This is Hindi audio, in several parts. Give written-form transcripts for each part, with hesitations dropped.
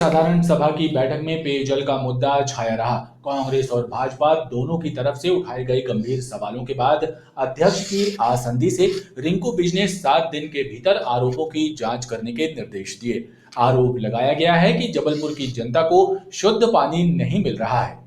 साधारण सभा की बैठक में पेयजल का मुद्दा छाया रहा। कांग्रेस और भाजपा दोनों की तरफ से उठाए गए गंभीर सवालों के बाद अध्यक्ष की आसंदी से रिंकू बिज ने 7 दिन के भीतर आरोपों की जांच करने के निर्देश दिए। आरोप लगाया गया है कि जबलपुर की जनता को शुद्ध पानी नहीं मिल रहा है।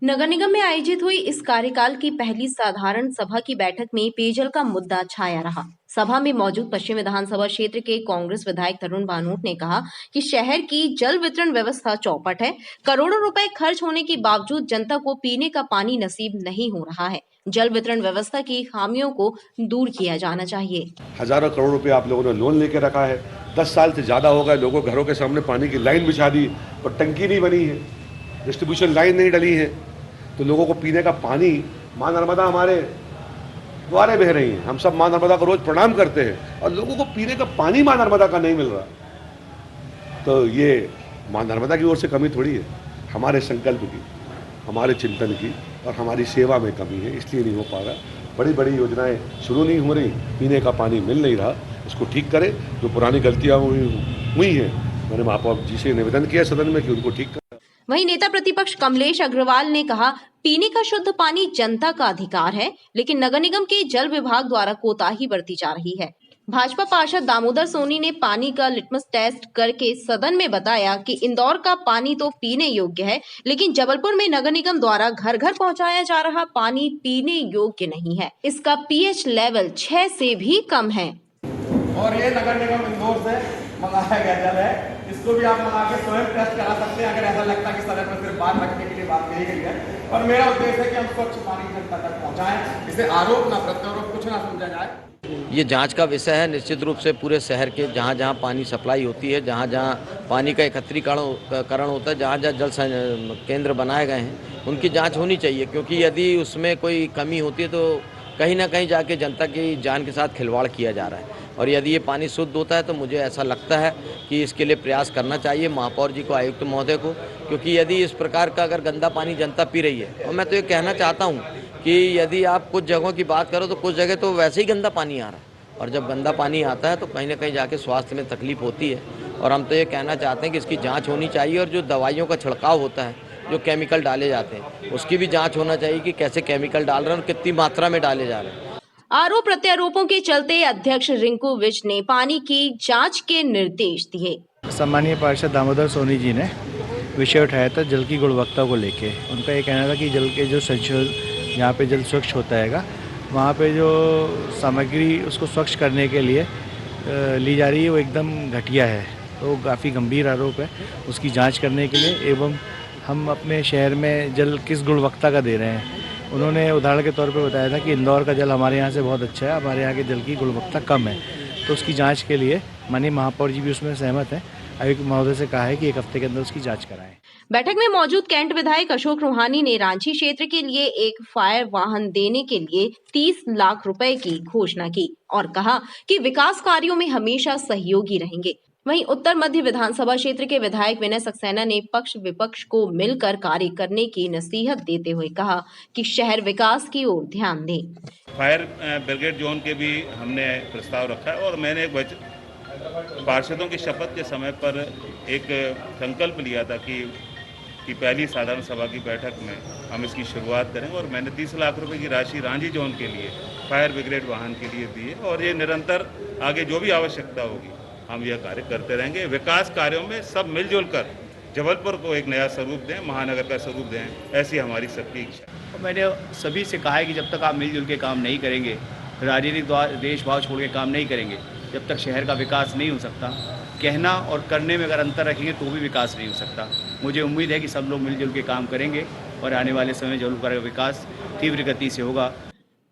नगर निगम में आयोजित हुई इस कार्यकाल की पहली साधारण सभा की बैठक में पेयजल का मुद्दा छाया रहा। सभा में मौजूद पश्चिम विधानसभा क्षेत्र के कांग्रेस विधायक तरुण भानोट ने कहा कि शहर की जल वितरण व्यवस्था चौपट है। करोड़ों रुपए खर्च होने के बावजूद जनता को पीने का पानी नसीब नहीं हो रहा है। जल वितरण व्यवस्था की खामियों को दूर किया जाना चाहिए। हजारों करोड़ रुपए आप लोगों ने लोन लेके रखा है। 10 साल से ज्यादा हो गए, लोगों घरों के सामने पानी की लाइन बिछा दी और टंकी नहीं बनी है, डिस्ट्रीब्यूशन लाइन नहीं डली है, तो लोगों को पीने का पानी, मां नर्मदा हमारे द्वारे बह रही है, हम सब मां नर्मदा को रोज प्रणाम करते हैं और लोगों को पीने का पानी मां नर्मदा का नहीं मिल रहा। तो ये मां नर्मदा की ओर से कमी थोड़ी है, हमारे संकल्प की, हमारे चिंतन की और हमारी सेवा में कमी है, इसलिए नहीं हो पा रहा। बड़ी बड़ी योजनाएं शुरू नहीं हो रही, पीने का पानी मिल नहीं रहा, इसको ठीक करें। जो पुरानी गलतियां हुई हैं, मैंने महापौर जी से निवेदन किया सदन में कि उनको ठीक करें। वहीं नेता प्रतिपक्ष कमलेश अग्रवाल ने कहा, पीने का शुद्ध पानी जनता का अधिकार है, लेकिन नगर निगम के जल विभाग द्वारा कोताही बरती जा रही है। भाजपा पार्षद दामोदर सोनी ने पानी का लिटमस टेस्ट करके सदन में बताया कि इंदौर का पानी तो पीने योग्य है, लेकिन जबलपुर में नगर निगम द्वारा घर घर पहुंचाया जा रहा पानी पीने योग्य नहीं है। इसका पीएच लेवल 6 से भी कम है। और ये नगर निगम इंदौर से मंगाया गया जल है, इसको भी आप मंगा के स्वयं टेस्ट करा सकते हैं अगर ऐसा लगता है कि सदन में सिर्फ बात रखने के लिए बात कही गई है। और मेरा उद्देश्य है कि हम स्वच्छ पानी जनता तक पहुंचाएं, इसे आरोप ना प्रत्यारोप कुछ ना समझा जाए। ये जांच का विषय है। निश्चित रूप से पूरे शहर के जहाँ जहाँ पानी सप्लाई होती है, जहाँ जहाँ पानी का एकत्रीकरण होता है, जहाँ जहाँ जल केंद्र बनाए गए हैं, उनकी जांच होनी चाहिए, क्योंकि यदि उसमें कोई कमी होती है तो कहीं ना कहीं जाके जनता की जान के साथ खिलवाड़ किया जा रहा है। और यदि ये पानी शुद्ध होता है तो मुझे ऐसा लगता है कि इसके लिए प्रयास करना चाहिए महापौर जी को, आयुक्त महोदय को, क्योंकि यदि इस प्रकार का अगर गंदा पानी जनता पी रही है, और मैं तो ये कहना चाहता हूँ कि यदि आप कुछ जगहों की बात करो तो कुछ जगह तो वैसे ही गंदा पानी आ रहा है, और जब गंदा पानी आता है तो कहीं ना कहीं जाके स्वास्थ्य में तकलीफ होती है। और हम तो ये कहना चाहते हैं कि इसकी जाँच होनी चाहिए, और जो दवाइयों का छिड़काव होता है, जो केमिकल डाले जाते हैं, उसकी भी जाँच होना चाहिए कि कैसे केमिकल डाल रहे हैं और कितनी मात्रा में डाले जा रहे हैं। आरोप प्रत्यारोपों के चलते अध्यक्ष रिंकू विज ने पानी की जांच के निर्देश दिए। सम्मानीय पार्षद दामोदर सोनी जी ने विषय उठाया था जल की गुणवत्ता को लेके। उनका ये कहना था कि जल के जो संशोधन, यहाँ पे जल स्वच्छ होता है, वहाँ पे जो सामग्री उसको स्वच्छ करने के लिए ली जा रही है वो एकदम घटिया है। तो काफ़ी गंभीर आरोप है, उसकी जाँच करने के लिए एवं हम अपने शहर में जल किस गुणवत्ता का दे रहे हैं। उन्होंने उदाहरण के तौर पे बताया था कि इंदौर का जल हमारे यहाँ से बहुत अच्छा है, हमारे यहाँ के जल की गुणवत्ता कम है। तो उसकी जांच के लिए माननीय महापौर जी भी उसमें सहमत हैं। आयुक्त महोदय से कहा है कि 1 हफ्ते के अंदर उसकी जांच कराएं। बैठक में मौजूद कैंट विधायक अशोक रोहानी ने रांची क्षेत्र के लिए एक फायर वाहन देने के लिए 30 लाख रुपए की घोषणा की और कहा कि विकास कार्यों में हमेशा सहयोगी रहेंगे। वहीं उत्तर मध्य विधानसभा क्षेत्र के विधायक विनय सक्सेना ने पक्ष विपक्ष को मिलकर कार्य करने की नसीहत देते हुए कहा कि शहर विकास की ओर ध्यान दें। फायर ब्रिगेड जोन के भी हमने प्रस्ताव रखा है, और मैंने पार्षदों की शपथ के समय पर एक संकल्प लिया था कि पहली साधारण सभा की बैठक में हम इसकी शुरुआत करेंगे, और मैंने 30 लाख रुपए की राशि रांची जोन के लिए फायर ब्रिगेड वाहन के लिए दी है, और ये निरंतर आगे जो भी आवश्यकता होगी हम यह कार्य करते रहेंगे। विकास कार्यों में सब मिलजुल कर जबलपुर को एक नया स्वरूप दें, महानगर का स्वरूप दें, ऐसी हमारी सबकी इच्छा। मैंने सभी से कहा है कि जब तक आप मिलजुल के काम नहीं करेंगे, राजनीतिक देश भाव छोड़ के काम नहीं करेंगे, जब तक शहर का विकास नहीं हो सकता। कहना और करने में अगर अंतर रखेंगे तो भी विकास नहीं हो सकता। मुझे उम्मीद है कि सब लोग मिलजुल के काम करेंगे और आने वाले समय जबलपुर का विकास तीव्र गति से होगा।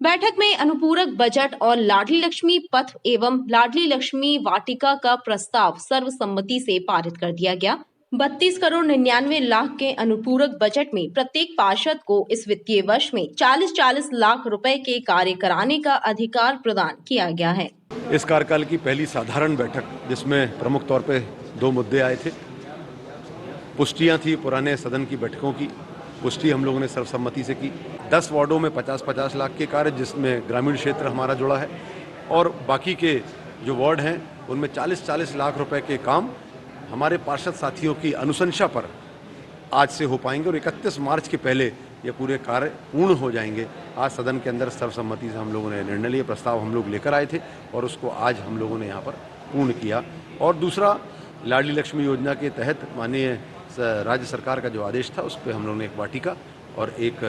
बैठक में अनुपूरक बजट और लाडली लक्ष्मी पथ एवं लाडली लक्ष्मी वाटिका का प्रस्ताव सर्वसम्मति से पारित कर दिया गया। 32 करोड़ 99 लाख के अनुपूरक बजट में प्रत्येक पार्षद को इस वित्तीय वर्ष में 40-40 लाख रुपए के कार्य कराने का अधिकार प्रदान किया गया है। इस कार्यकाल की पहली साधारण बैठक, जिसमें प्रमुख तौर पे 2 मुद्दे आए थे। पुष्टियां थी पुराने सदन की बैठकों की, पुष्टि हम लोगों ने सर्वसम्मति से की। 10 वार्डों में 50-50 लाख के कार्य, जिसमें ग्रामीण क्षेत्र हमारा जुड़ा है, और बाकी के जो वार्ड हैं उनमें 40-40 लाख रुपए के काम हमारे पार्षद साथियों की अनुशंसा पर आज से हो पाएंगे और 31 मार्च के पहले ये पूरे कार्य पूर्ण हो जाएंगे। आज सदन के अंदर सर्वसम्मति से हम लोगों ने निर्णय लिया, प्रस्ताव हम लोग लेकर आए थे और उसको आज हम लोगों ने यहाँ पर पूर्ण किया। और दूसरा, लाडली लक्ष्मी योजना के तहत माननीय राज्य सरकार का जो आदेश था उस पर हम लोगों ने एक वाटिका और एक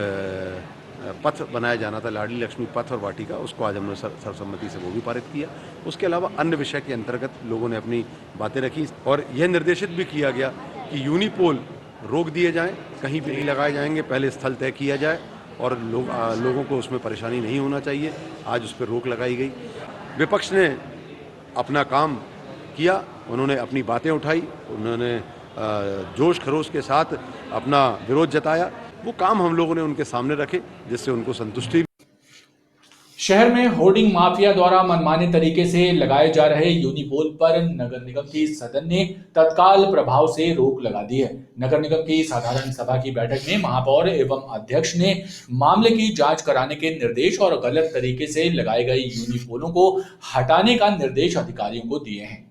पथ बनाया जाना था, लाडली लक्ष्मी पथ और वाटिका, उसको आज हमने सर्वसम्मति से वो भी पारित किया। उसके अलावा अन्य विषय के अंतर्गत लोगों ने अपनी बातें रखी और यह निर्देशित भी किया गया कि यूनिपोल रोक दिए जाएं, कहीं भी नहीं लगाए जाएंगे, पहले स्थल तय किया जाए और लोगों को उसमें परेशानी नहीं होना चाहिए। आज उस पर रोक लगाई गई। विपक्ष ने अपना काम किया, उन्होंने अपनी बातें उठाई, उन्होंने जोश खरोश के साथ अपना विरोध जताया। वो काम हम लोगों ने उनके सामने रखे जिससे उनको संतुष्टि। शहर में होर्डिंग माफिया द्वारा मनमाने तरीके से लगाए जा रहे यूनिपोल पर नगर निगम की सदन ने तत्काल प्रभाव से रोक लगा दी है। नगर निगम की साधारण सभा की बैठक में महापौर एवं अध्यक्ष ने मामले की जांच कराने के निर्देश और गलत तरीके से लगाए गए यूनिपोलों को हटाने का निर्देश अधिकारियों को दिए हैं।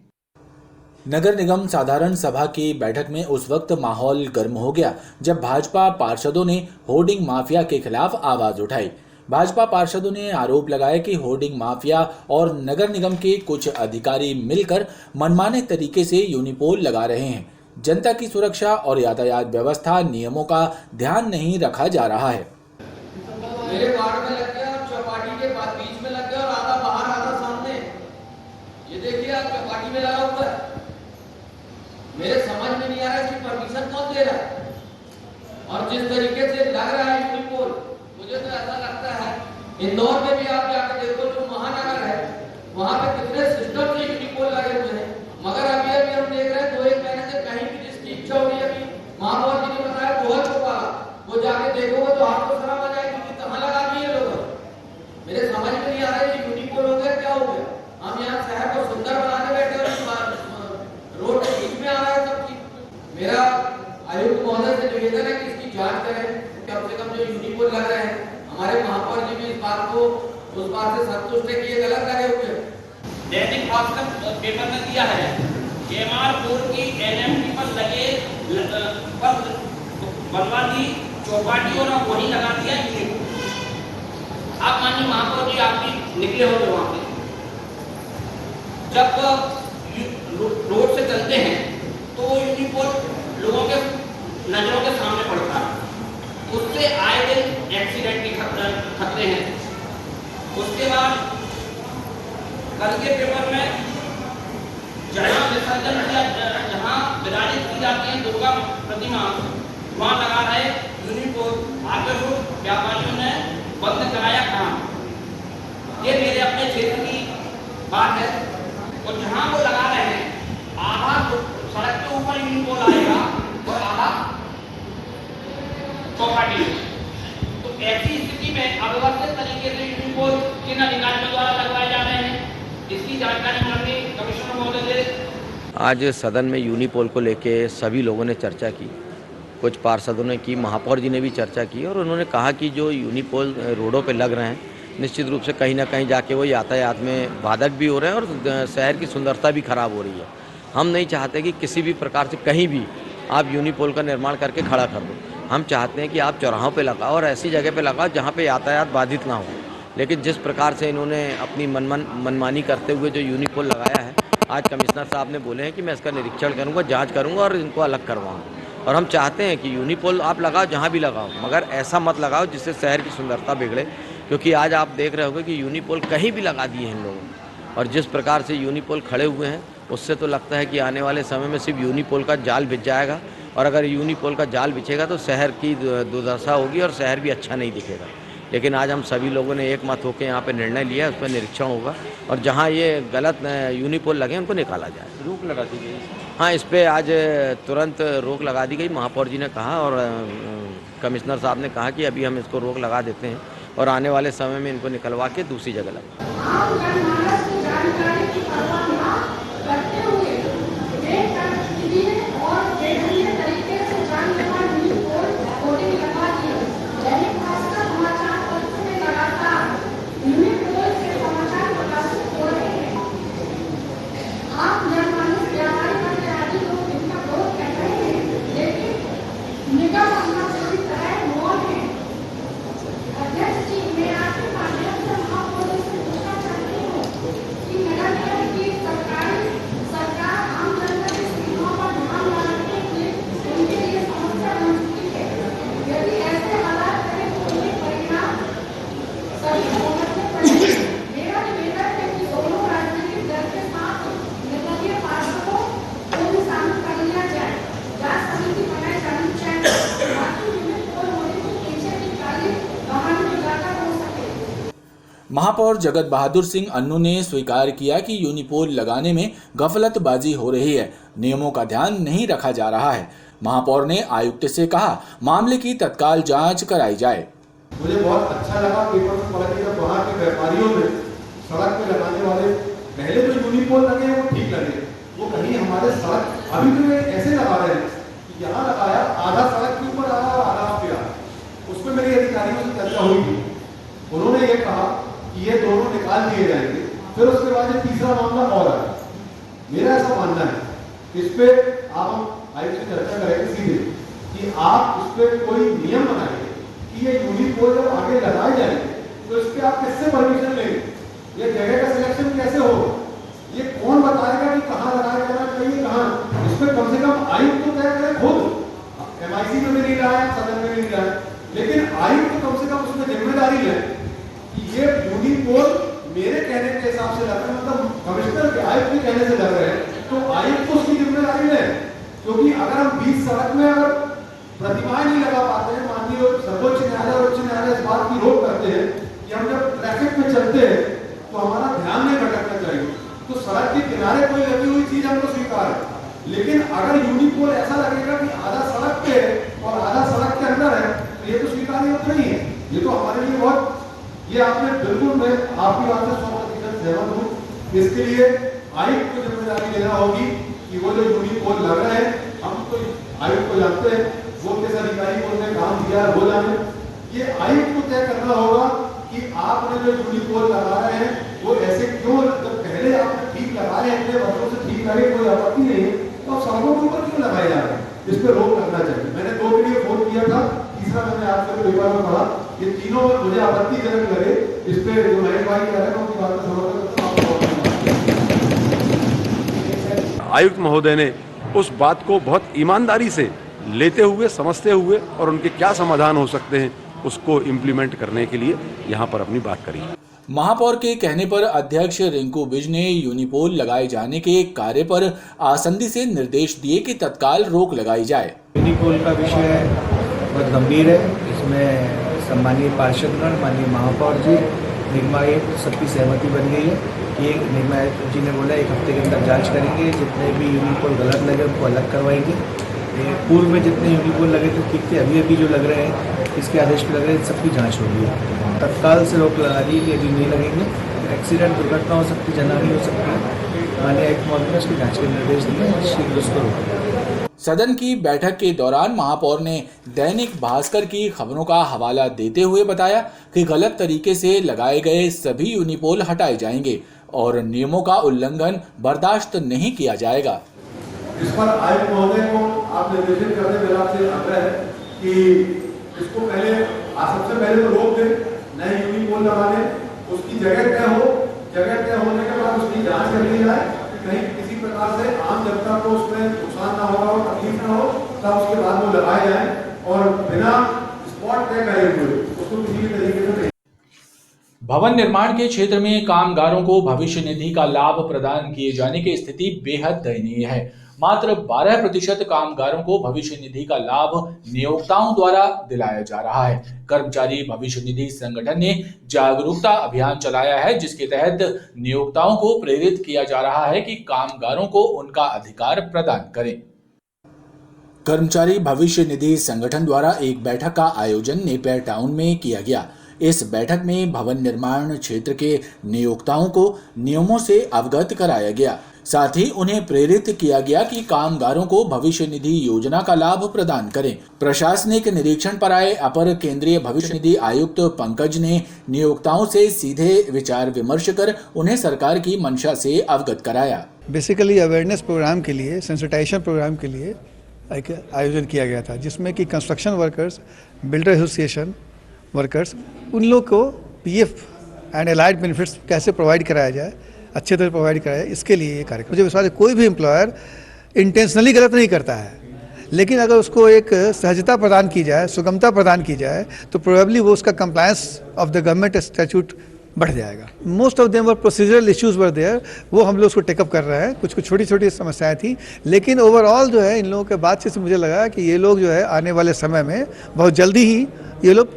नगर निगम साधारण सभा की बैठक में उस वक्त माहौल गर्म हो गया जब भाजपा पार्षदों ने होर्डिंग माफिया के खिलाफ आवाज उठाई। भाजपा पार्षदों ने आरोप लगाया कि होर्डिंग माफिया और नगर निगम के कुछ अधिकारी मिलकर मनमाने तरीके से यूनिपोल लगा रहे हैं। जनता की सुरक्षा और यातायात व्यवस्था नियमों का ध्यान नहीं रखा जा रहा है। मेरे वार्ड में लग गया, चौपाटी के पास बीच में लग गया और आधा बाहर आधा सामने। ये देखिए आप चौपाटी में लगा हुआ है। मेरे समझ में नहीं आ रहा है इसकी परमिशन कौन दे रहा है और जिस तरीके से लग रहा है यूनिपोल, मुझे तो ऐसा लगता है इंदौर में भी आप जाकर देखो, जो महानगर है वहां पे कितने सिस्टम से यूनिपोल लगे हुए हैं, मगर अभी हम देख रहे हैं 2-1 महीने से कहीं भी जिसकी इच्छा हो रही है। अभी महापौर जी ने बताया बहुत चौपाला, वो जाके देखोगे तो आपको शर्म आ जाएगी कि कहाँ लगा दिए लोग। मेरे समझ में नहीं आ रहा है कि यूनिपोल हो गया क्या हो गया। हम यहाँ शहर को सुंदर बनाने बैठे और रोड के बीच में आ रहा है सब चीज। मेरा आयुक्त महोदय से निवेदन है कि इसकी जांच करें, कम से कम जो यूनिपोल लग रहे हैं, हमारे महापौर जी भी इस बात को उस बात से संतुष्ट है कि ये गलत लगे हुए हैं। दैनिक भास्कर पेपर ने दिया है MR4 की NMT पर लगे बनवा दी चौपाटी और अब वहीं लगा दिया यूनिपोल। आप मानिए महापौर जी आप भी निकले हो वहां से, जब रोड से चलते हैं तो यूनिपोल लोगों के नजरों के सामने पड़ता है, उससे आए दिन एक्सीडेंट के खतरे हैं। उसके बाद कल के पेपर में जहाँ विसर्जन किया, जहाँ विराजित की जाती है दुर्गा प्रतिमा, वहाँ लगा रहे यूनिपोल। आगे व्यापारियों ने बंद कराया काम। ये मेरे अपने क्षेत्र की बात है। और जहाँ वो लगा रहे हैं आधा सड़क के ऊपर यूनिपोल आएगा और आधा चौपाटी। तो ऐसी स्थिति में अव्यवस्थित तरीके से यूनिपोल किन अधिकारियों द्वारा लगवाए जा रहे हैं, इसकी जानकारी माननीय कमिश्नर महोदय से। आज सदन में यूनिपोल को लेके सभी लोगों ने चर्चा की, कुछ पार्षदों ने की, महापौर जी ने भी चर्चा की और उन्होंने कहा कि जो यूनिपोल रोडों पे लग रहे हैं निश्चित रूप से कहीं ना कहीं जाके वो यातायात में बाधक भी हो रहे हैं और शहर की सुंदरता भी खराब हो रही है। हम नहीं चाहते कि किसी भी प्रकार से कहीं भी आप यूनिपोल का निर्माण करके खड़ा कर दो। हम चाहते हैं कि आप चौराहों पे लगाओ और ऐसी जगह पे लगाओ जहाँ पे यातायात बाधित ना हो। लेकिन जिस प्रकार से इन्होंने अपनी मनमानी करते हुए जो यूनिपोल लगाया है, आज कमिश्नर साहब ने बोले हैं कि मैं इसका निरीक्षण करूँगा, जाँच करूँगा और इनको अलग करवाऊँगा। और हम चाहते हैं कि यूनिपोल आप लगाओ जहाँ भी लगाओ, मगर ऐसा मत लगाओ जिससे शहर की सुंदरता बिगड़े। क्योंकि आज आप देख रहे होंगे कि यूनिपोल कहीं भी लगा दिए हैं इन लोगों ने और जिस प्रकार से यूनिपोल खड़े हुए हैं उससे तो लगता है कि आने वाले समय में सिर्फ यूनिपोल का जाल बिछ जाएगा और अगर यूनिपोल का जाल बिछेगा तो शहर की दुर्दशा होगी और शहर भी अच्छा नहीं दिखेगा। लेकिन आज हम सभी लोगों ने एक मत होकर यहाँ पे निर्णय लिया है, उस पर निरीक्षण होगा और जहाँ ये गलत यूनिपोल लगे उनको निकाला जाए। रोक लगा दी गई? हाँ, इस पर आज तुरंत रोक लगा दी गई। महापौर जी ने कहा और कमिश्नर साहब ने कहा कि अभी हम इसको रोक लगा देते हैं और आने वाले समय में इनको निकलवा के दूसरी जगह लगा। महापौर जगत बहादुर सिंह अन्नू ने स्वीकार किया कि यूनिपोल लगाने में गफलतबाजी हो रही है, नियमों का ध्यान नहीं रखा जा रहा है। महापौर ने आयुक्त से कहा मामले की तत्काल जांच कराई जाए। मुझे बहुत अच्छा लगा पेपर में पढ़ा कि जब वहाँ के व्यापारियों में सड़क पे लगाने वाले पहले जो यूनिपोल लगे वो ठीक लगे, वो कहीं हमारे सड़क अभी भी ऐसे लगा रहे हैं कि यहाँ लगाया आधा सड़क के ऊपर आया आधा पे आया। उस पर मेरी अधिकारियों से चर्चा हुई थी, उन्होंने ये कहा कि ये दोनों निकाल दिए जाएंगे। फिर उसके बाद ये तीसरा मामला और आया। मेरा ऐसा मानना है इस पे आप हम आयुक्त से चर्चा करेंगे सीधे कि आप उस पर कोई नियम बनाएंगे कि ये यूनिपोल जब आगे लगाए जाएंगे तो इसके आप किससे परमिशन लेंगे, ये जगह का सिलेक्शन कैसे होगा, ये कौन बताएगा कि कहाँ लगाया जाना चाहिए कहाँ। इस पर कम से कम आयुक्त तो तय करें खुद, MIC में भी नहीं रहा है, सदन में भी नहीं रहा है, लेकिन आयुक्त कम से कम उसमें जिम्मेदारी ले कि ये यूनिपोल मेरे कहने के हिसाब से लग रहे हैं, मतलब कमिश्नर के आयुक्त के कहने से लग रहे हैं, तो आयुक्त को उसकी जिम्मेदारी ले। क्योंकि अगर हम बीच सड़क में अगर प्रतिमाएं नहीं लगा पाते हैं, माननीय सर्वोच्च न्यायालय और उच्च न्यायालय इस बात की रोक करते हैं कि हम जब ट्रैफिक में चलते हैं तो हमारा ध्यान नहीं भटकना चाहिए, तो सड़क के किनारे कोई लगी हुई चीज हमको स्वीकार है। लेकिन अगर यूनिपोल ऐसा लगेगा कि आधा सड़क पे और आधा सड़क के अंदर है तो ये तो स्वीकार्य नहीं है। ये तो हमारे लिए बहुत, ये आपने बिल्कुल, मैं आपकी बात से 100% सहमत हूँ। इसके लिए आयुक्त को जिम्मेदारी लेना होगी कि वो जो यूनिपोल लग रहे हैं, हम तो आयुक्त को जानते हैं, वो किस अधिकारी को उन्हें काम दिया है वो जाने। ये आयुक्त को तय करना होगा कि आपने जो यूनिपोल लगा रहे हैं वो ऐसे क्यों, जब पहले आपने ठीक लगाए हैं, इतने वर्षों से ठीक लगे, कोई आपत्ति नहीं है, तो आप सड़कों के ऊपर क्यों लगाए जा रहे हैं, इस पर रोक लगना चाहिए। मैंने 2 के लिए फोन किया था, तीसरा मैंने आपसे पेपर में पढ़ा, ये तीनों मुझे आपत्तिजनक लगे। इस पे जो महेश भाई कह रहे हैं उनकी बात को समर्थन करता हूं। आयुक्त महोदय ने उस बात को बहुत ईमानदारी से लेते हुए, समझते हुए और उनके क्या समाधान हो सकते हैं उसको इम्प्लीमेंट करने के लिए यहाँ पर अपनी बात करी। महापौर के कहने पर अध्यक्ष रिंकू बिज ने यूनिपोल लगाए जाने के कार्य पर आसंदी से निर्देश दिए कि तत्काल रोक लगाई जाए। यूनिपोल का विषय बहुत गंभीर है, इसमें सम्मानीय पार्षदगण, माननीय महापौर जी, निगम आयुक्त सबकी सहमति बन गई है। ये निगम आयुक्त जी ने बोला 1 हफ्ते के अंदर जांच करेंगे, जितने भी यूनिपोल गलत लगे उनको अलग करवाएंगे। पूर्व में जितने यूनिपोल लगे थे ठीक थे, अभी जो लग रहे हैं इसके आदेश पे लग रहे हैं, सबकी जांच होगी। तत्काल से रोक लगा दी कि अभी नहीं लगेंगे, एक्सीडेंट दुर्घटना हो सकती, जनहानि हो सकती है। माननीय आयुक्त महोदय ने उसकी जांच के निर्देश दिए और शीघ्र उसको रोका। सदन की बैठक के दौरान महापौर ने दैनिक भास्कर की खबरों का हवाला देते हुए बताया कि गलत तरीके से लगाए गए सभी यूनिपोल हटाए जाएंगे और नियमों का उल्लंघन बर्दाश्त नहीं किया जाएगा। इस पर आयुक्त महोदय को आप निर्देशित करने मेरा आपसे आग्रह है कि इसको पहले सबसे पहले तो रोक दें, नए यूनिपोल लगाने, उसकी जगह तय हो, जगह तय होने के बाद उसकी जांच कर ली जाए कि कहीं किसी प्रकार से आम जनता को उसमें नुकसान ना होगा और तकलीफ ना हो, तब उसके बाद वो लगाए जाए और बिना स्पॉट तय करे हुए उसको किसी भी तरीके से नहीं। भवन निर्माण के क्षेत्र में कामगारों को भविष्य निधि का लाभ प्रदान किए जाने की स्थिति बेहद दयनीय है। मात्र 12% कामगारों को भविष्य निधि का लाभ नियोक्ताओं द्वारा दिलाया जा रहा है। कर्मचारी भविष्य निधि संगठन ने जागरूकता अभियान चलाया है, जिसके तहत नियोक्ताओं को प्रेरित किया जा रहा है कि कामगारों को उनका अधिकार प्रदान करें। कर्मचारी भविष्य निधि संगठन द्वारा एक बैठक का आयोजन नेपियर टाउन में किया गया। इस बैठक में भवन निर्माण क्षेत्र के नियोक्ताओं को नियमों से अवगत कराया गया। साथ ही उन्हें प्रेरित किया गया कि कामगारों को भविष्य निधि योजना का लाभ प्रदान करें। प्रशासनिक निरीक्षण पर आए अपर केंद्रीय भविष्य निधि आयुक्त पंकज ने नियोक्ताओं से सीधे विचार विमर्श कर उन्हें सरकार की मंशा से अवगत कराया। बेसिकली अवेयरनेस प्रोग्राम के लिए, सेंसिटाइजेशन प्रोग्राम के लिए एक आयोजन किया गया था, जिसमें कि construction workers, builder association workers, उन लोग को पीएफ एंड एलाइड बेनिफिट्स कैसे प्रोवाइड कराया जाए, अच्छे तरह प्रोवाइड कराया जाए, इसके लिए ये कार्यक्रम। मुझे विश्वास है कोई भी एम्प्लॉयर इंटेंशनली गलत नहीं करता है, लेकिन अगर उसको एक सहजता प्रदान की जाए, सुगमता प्रदान की जाए, तो प्रोबेबली वो उसका compliance of the government statute बढ़ जाएगा। Most of them were procedural issues were there, वो हम लोग उसको टेकअप कर रहे हैं। कुछ कुछ छोटी छोटी समस्याएं थी, लेकिन ओवरऑल जो है इन लोगों के बातचीत से मुझे लगा कि ये लोग जो है आने वाले समय में बहुत जल्दी ही ये लोग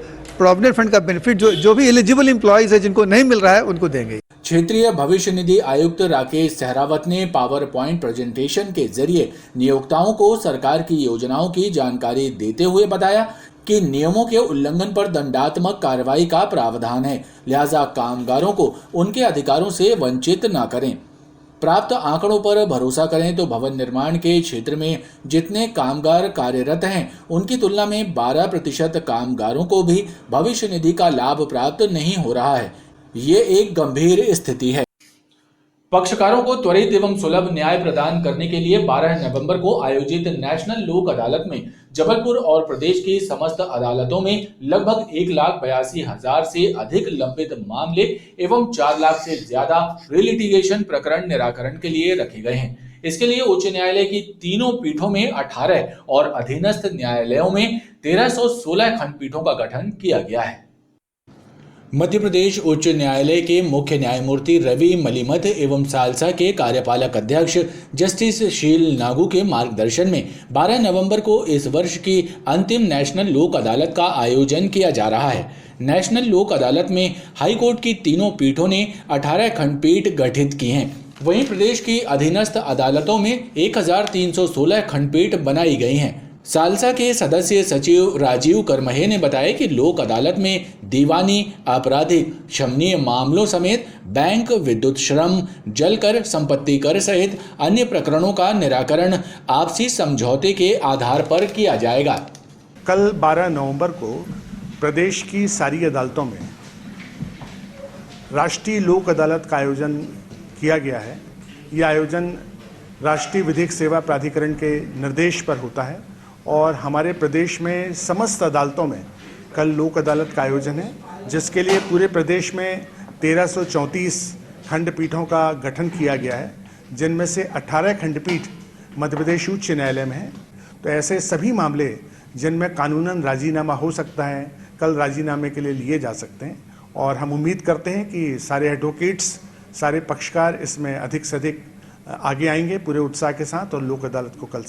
प्रोविडेंट फंड का बेनिफिट जो भी एलिजिबल एम्प्लॉयज है जिनको नहीं मिल रहा है उनको देंगे। क्षेत्रीय भविष्य निधि आयुक्त राकेश सहरावत ने पावर पॉइंट प्रेजेंटेशन के जरिए नियोक्ताओं को सरकार की योजनाओं की जानकारी देते हुए बताया कि नियमों के उल्लंघन पर दंडात्मक कार्रवाई का प्रावधान है, लिहाजा कामगारों को उनके अधिकारों से वंचित न करें। प्राप्त आंकड़ों पर भरोसा करें तो भवन निर्माण के क्षेत्र में जितने कामगार कार्यरत हैं उनकी तुलना में 12% कामगारों को भी भविष्य निधि का लाभ प्राप्त नहीं हो रहा है। ये एक गंभीर स्थिति है। पक्षकारों को त्वरित एवं सुलभ न्याय प्रदान करने के लिए 12 नवंबर को आयोजित नेशनल लोक अदालत में जबलपुर और प्रदेश की समस्त अदालतों में लगभग 1,82,000 से अधिक लंबित मामले एवं 4 लाख से ज्यादा रिलिटिगेशन प्रकरण निराकरण के लिए रखे गए हैं। इसके लिए उच्च न्यायालय की तीनों पीठों में 18 और अधीनस्थ न्यायालयों में 1316 खंडपीठों का गठन किया गया है। मध्य प्रदेश उच्च न्यायालय के मुख्य न्यायमूर्ति रवि मलिमथ एवं सालसा के कार्यपालक अध्यक्ष जस्टिस शील नागू के मार्गदर्शन में 12 नवंबर को इस वर्ष की अंतिम नेशनल लोक अदालत का आयोजन किया जा रहा है। नेशनल लोक अदालत में हाईकोर्ट की तीनों पीठों ने 18 खंडपीठ गठित की हैं। वहीं प्रदेश की अधीनस्थ अदालतों में 1316 खंडपीठ बनाई गई हैं। सालसा के सदस्य सचिव राजीव करमहे ने बताया कि लोक अदालत में दीवानी, आपराधिक, शमनीय मामलों समेत बैंक, विद्युत श्रम, जल कर, संपत्ति कर सहित अन्य प्रकरणों का निराकरण आपसी समझौते के आधार पर किया जाएगा। कल 12 नवंबर को प्रदेश की सारी अदालतों में राष्ट्रीय लोक अदालत का आयोजन किया गया है। यह आयोजन राष्ट्रीय विधिक सेवा प्राधिकरण के निर्देश पर होता है और हमारे प्रदेश में समस्त अदालतों में कल लोक अदालत का आयोजन है, जिसके लिए पूरे प्रदेश में 1334 खंडपीठों का गठन किया गया है, जिनमें से 18 खंडपीठ मध्य प्रदेश उच्च न्यायालय में हैं। तो ऐसे सभी मामले जिनमें कानूनन राजीनामा हो सकता है कल राजीनामे के लिए लिए जा सकते हैं और हम उम्मीद करते हैं कि सारे एडवोकेट्स, सारे पक्षकार इसमें अधिक से अधिक आगे आएंगे पूरे उत्साह के साथ और लोक अदालत को कल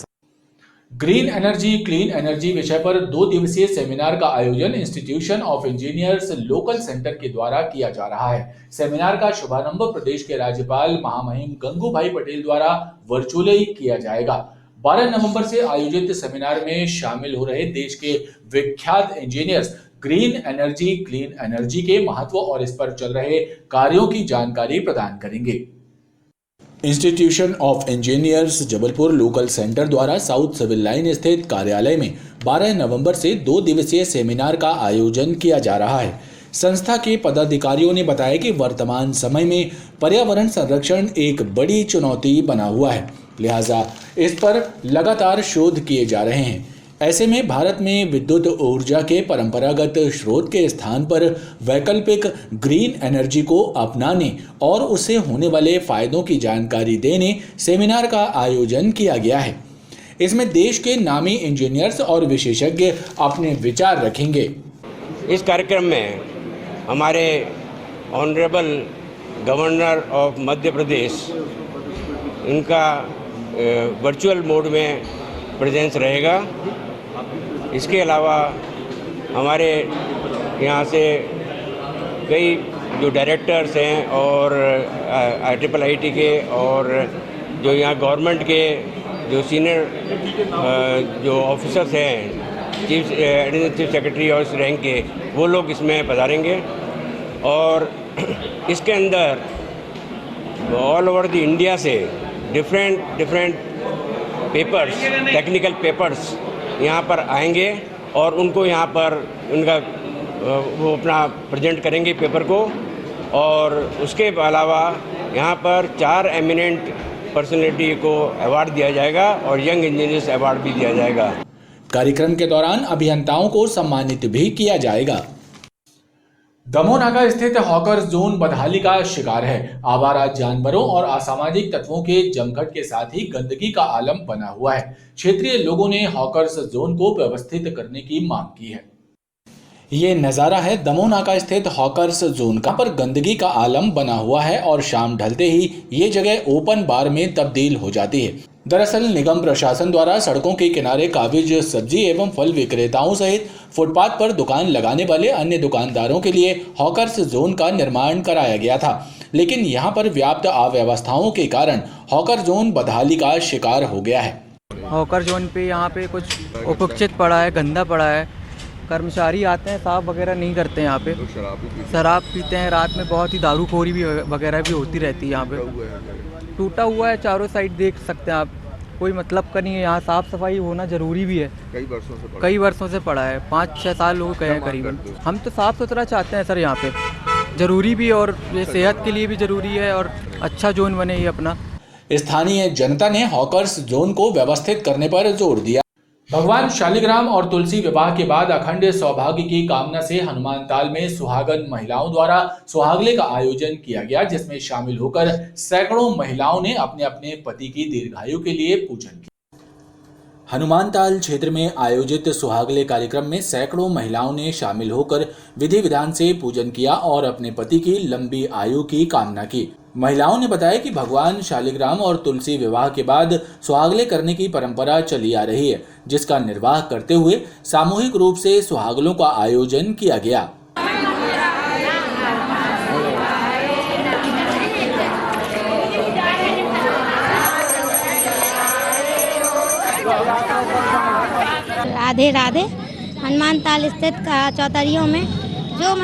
ग्रीन एनर्जी क्लीन एनर्जी विषय पर 2 दिवसीय सेमिनार का आयोजन institution of engineers local centre के द्वारा किया जा रहा है। सेमिनार का शुभारंभ प्रदेश के राज्यपाल महामहिम गंगूभाई पटेल द्वारा वर्चुअली किया जाएगा। 12 नवंबर से आयोजित सेमिनार में शामिल हो रहे देश के विख्यात engineers green energy clean energy के महत्व और इस पर चल रहे कार्यों की जानकारी प्रदान करेंगे। Institution of engineers Jabalpur local centre द्वारा साउथ सिविल लाइन स्थित कार्यालय में 12 नवंबर से 2 दिवसीय सेमिनार का आयोजन किया जा रहा है। संस्था के पदाधिकारियों ने बताया कि वर्तमान समय में पर्यावरण संरक्षण एक बड़ी चुनौती बना हुआ है, लिहाजा इस पर लगातार शोध किए जा रहे हैं। ऐसे में भारत में विद्युत ऊर्जा के परंपरागत स्रोत के स्थान पर वैकल्पिक ग्रीन एनर्जी को अपनाने और उससे होने वाले फायदों की जानकारी देने सेमिनार का आयोजन किया गया है। इसमें देश के नामी इंजीनियर्स और विशेषज्ञ अपने विचार रखेंगे। इस कार्यक्रम में हमारे honourable governor of Madhya Pradesh, इनका वर्चुअल मोड में प्रेजेंस रहेगा। इसके अलावा हमारे यहाँ से कई जो डायरेक्टर्स हैं और IIIT के और जो यहाँ गवर्नमेंट के जो सीनियर जो ऑफिसर्स हैं, एडिशनल चीफ सेक्रेटरी और इस रैंक के, वो लोग इसमें पधारेंगे। और इसके अंदर ऑल ओवर द इंडिया से डिफरेंट पेपर्स, टेक्निकल पेपर्स यहाँ पर आएंगे और उनको यहाँ पर उनका वो अपना प्रेजेंट करेंगे पेपर को। और उसके अलावा यहाँ पर 4 एमिनेंट पर्सनैलिटी को अवार्ड दिया जाएगा और यंग इंजीनियर्स अवार्ड भी दिया जाएगा। कार्यक्रम के दौरान अभियंताओं को सम्मानित भी किया जाएगा। दमोह नाका स्थित हॉकर्स जोन बदहाली का शिकार है। आवारा जानवरों और असामाजिक तत्वों के जमघट के साथ ही गंदगी का आलम बना हुआ है। क्षेत्रीय लोगों ने हॉकर्स जोन को व्यवस्थित करने की मांग की है। ये नजारा है दमोह नाका स्थित हॉकर्स जोन का, पर गंदगी का आलम बना हुआ है और शाम ढलते ही ये जगह ओपन बार में तब्दील हो जाती है। दरअसल निगम प्रशासन द्वारा सड़कों के किनारे काबिज सब्जी एवं फल विक्रेताओं सहित फुटपाथ पर दुकान लगाने वाले अन्य दुकानदारों के लिए हॉकर्स जोन का निर्माण कराया गया था, लेकिन यहां पर व्याप्त अव्यवस्थाओं के कारण हॉकर जोन बदहाली का शिकार हो गया है। हॉकर जोन पे यहाँ पे कुछ उपक्षित पड़ा है, गंदा पड़ा है, कर्मचारी आते हैं साफ वगैरह नहीं करते हैं यहाँ पे, शराब पीते हैं, रात में बहुत ही दारूखोरी भी वगैरह भी होती रहती है यहाँ पे। टूटा हुआ है चारों साइड, देख सकते हैं आप, कोई मतलब का नहीं है। यहाँ साफ़ सफाई होना ज़रूरी भी है। कई वर्षों से पड़ा है, 5-6 साल लोग गए हैं करीबन। हम तो साफ़ सुथरा चाहते हैं सर, यहाँ पे ज़रूरी भी और ये सेहत के लिए भी ज़रूरी है और अच्छा जोन बने ये अपना। स्थानीय जनता ने हॉकर्स जोन को व्यवस्थित करने पर जोर दिया। भगवान शालिग्राम और तुलसी विवाह के बाद अखंड सौभाग्य की कामना से हनुमान ताल में सुहागन महिलाओं द्वारा सुहागले का आयोजन किया गया, जिसमें शामिल होकर सैकड़ों महिलाओं ने अपने अपने पति की दीर्घायु के लिए पूजन किया। हनुमान ताल क्षेत्र में आयोजित सुहागले कार्यक्रम में सैकड़ों महिलाओं ने शामिल होकर विधि विधान से पूजन किया और अपने पति की लंबी आयु की कामना की। महिलाओं ने बताया कि भगवान शालिग्राम और तुलसी विवाह के बाद सुहागले करने की परंपरा चली आ रही है, जिसका निर्वाह करते हुए सामूहिक रूप से सुहागलों का आयोजन किया गया। राधे राधे। हनुमान ताल स्थित चौतरियों में जो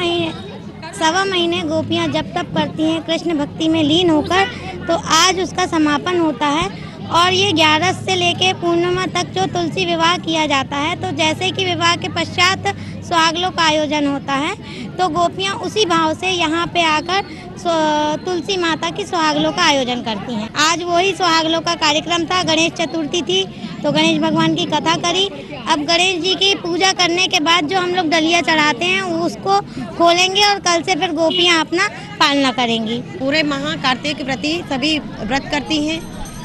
सवा महीने गोपियां जप तप करती हैं कृष्ण भक्ति में लीन होकर, तो आज उसका समापन होता है और ये 11 से लेके पूर्णिमा तक जो तुलसी विवाह किया जाता है, तो जैसे कि विवाह के पश्चात सुहागलों का आयोजन होता है, तो गोपियां उसी भाव से यहाँ पे आकर तुलसी माता की सुहागलों का आयोजन करती हैं। आज वही सुहागलों का कार्यक्रम था। गणेश चतुर्थी थी तो गणेश भगवान की कथा करी। अब गणेश जी की पूजा करने के बाद जो हम लोग डलिया चढ़ाते हैं उसको खोलेंगे और कल से फिर गोपियां अपना पालना करेंगी। पूरे महाकार्तिक व्रती सभी व्रत करती हैं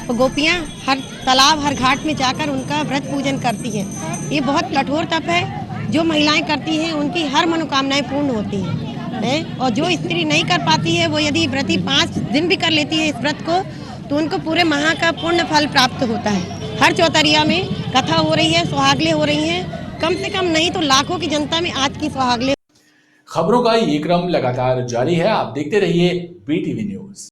और गोपियां हर तालाब हर घाट में जाकर उनका व्रत पूजन करती हैं। ये बहुत कठोर तप है, जो महिलाएं करती हैं उनकी हर मनोकामनाएं पूर्ण होती हैं। और जो स्त्री नहीं कर पाती है, वो यदि व्रती 5 दिन भी कर लेती है इस व्रत को, तो उनको पूरे माह का पूर्ण फल प्राप्त होता है। हर चौतरिया में कथा हो रही है, सुहागले हो रही हैं, कम से कम नहीं तो लाखों की जनता में आज की सुहागले। खबरों का ये क्रम लगातार जारी है, आप देखते रहिए BTV न्यूज।